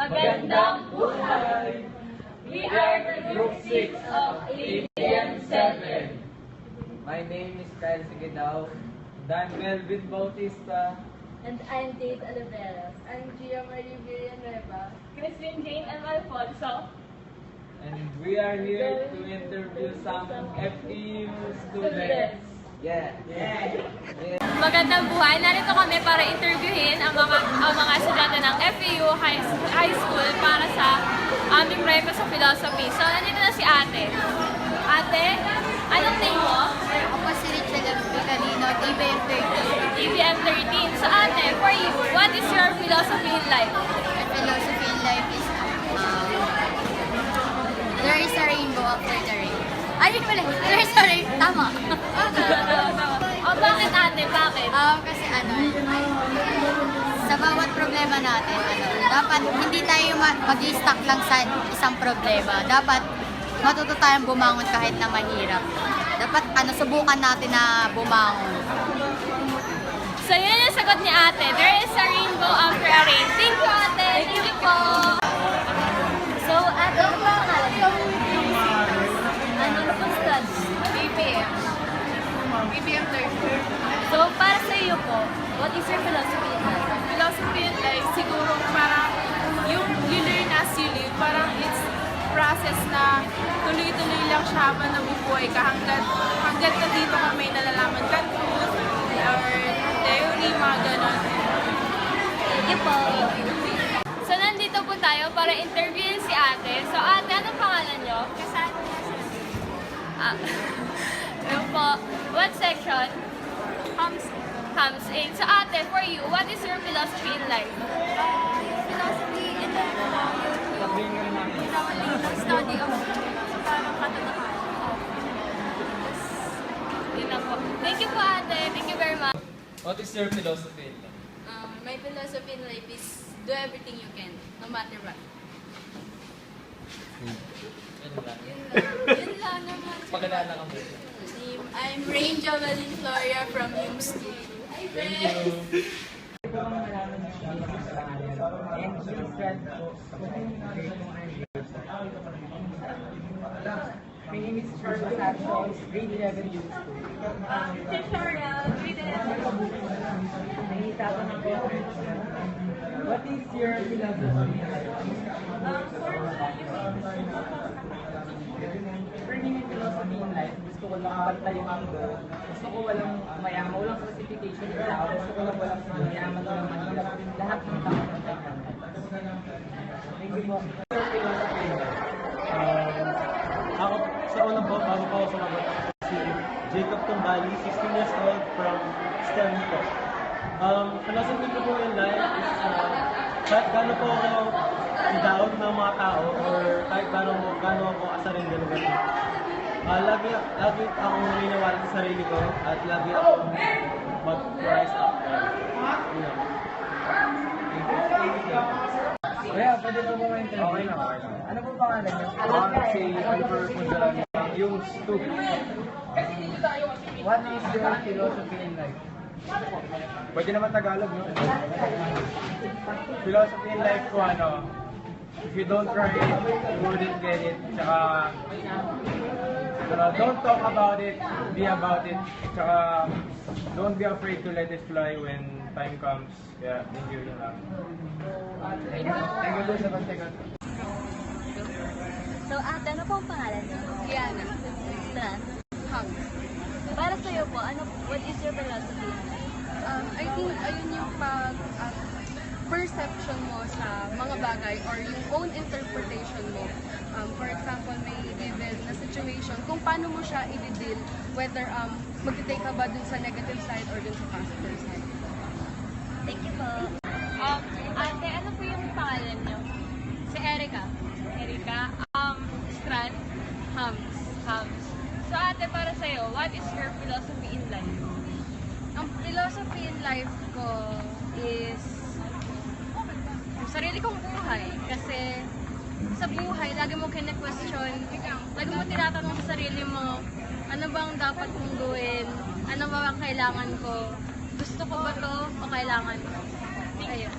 Magandang buhay! We are the Group 6 of ABM7. My name is Kyle Sigidao. I'm Melvin Bautista. And I'm Dave Oliveros. I'm Gia Marie Villanueva. Christine Jane and Alfonso. And we are here to interview some FEU students. Yeah. Magandang buhay! Narito kami para interviewin ang mga estudyante ng FEU High School para sa aming premyo sa philosophy. So, nandito na si ate. Ate, anong name mo? Ako po si Richard Picanino, DBM 13. DBM 13. So, ate, for you, what is your philosophy in life? My philosophy in life is, there is a rainbow after the rain. Ay, yun pala, there is a rain. Tama. O, bakit ate? Bakit? Kasi sa bawat problema natin, dapat hindi tayo mag-i-stuck lang sa isang problema. Dapat matuto tayong bumangon kahit na mahirap. Dapat subukan natin na bumangon. So, yun yung sagot ni ate. There is a rainbow after a rain. Thank you, ate. Thank you po. So, ate, ano ba ang ano pong studs? BPM. BPM 13. So, para sa iyo po, what is your philosophy in life? Philosophy in life, siguro parang yung you learn as you live, parang it's process na tuloy-tuloy lang siya habang nabubuhay ka hanggat na dito ka may nalalaman ka or theory, mga ganon. Thank you po. So, nandito po tayo para interviewin si ate. So, ate, anong pangalan nyo? Ano po? What section? Hams 8. So, ate, for you, what is your philosophy in life? Philosophy in life, study of parang katotohanan. Yun lang po. Thank you po, ate. Thank you very much. What is your philosophy in life? My philosophy in life is do everything you can, no matter what. Yun lang naman. Pakilala ka mo. I'm Rain Javelin Floria from UMS. Thank you. My name is Charles Santos, grade 11 youth school. What is your philosophy? For me, yung philosophy in life, gusto ko lang bantay yung mundo. Gusto ko walang mayaman, walang classification ng tao. Gusto ko lang walang mayaman, walang mahirap. Lahat ng tao ng tayo. Thank you po. Your philosophy in life. Ako, sa unang po, bago po ako sumagot, si Jacob Tumbali, 16 years old from STEM po. Philosophy ko po in life is kahit gano'n po ako i-down ng mga tao or kahit gano'n ako asarin gano'n. Lagi akong naniniwala sa sarili ko at lagi akong mag-rise up. Kuya, pwede po ba ma-interview? Okay na. Ano po pangalan niyo? Si Oliver Punzalan, yung student. What is your philosophy in life? Pwede naman Tagalog, no? Philosophy in life ko, if you don't try it, you wouldn't get it. Tsaka, don't talk about it, be about it. Tsaka, don't be afraid to let it fly when time comes. Yeah, thank you. Yun lang. Thank you po sa pagsagot. So, ate, ano po ang pangalan niyo? Kiana. Tran. Hang. Para sa iyo po, what is your philosophy? I think ayun yung perception mo sa mga bagay or yung own interpretation mo. For example, may given na situation, kung paano mo siya i-deal, whether mag-take ka ba dun sa negative side or dun sa positive side. Thank you po. Ate, ano po yung pangalan niyo? Si Erica. Erika. Strand. Hams. So, ate, para sa iyo, what is your philosophy in life? Ang philosophy in life ko is yung sarili kong buhay. Kasi sa buhay, lagi mo kine-question, lagi mo tinatanong sa sarili mo, ano bang dapat kong gawin? Ano ba ang kailangan ko? Gusto ko ba to o kailangan ko? Ayun.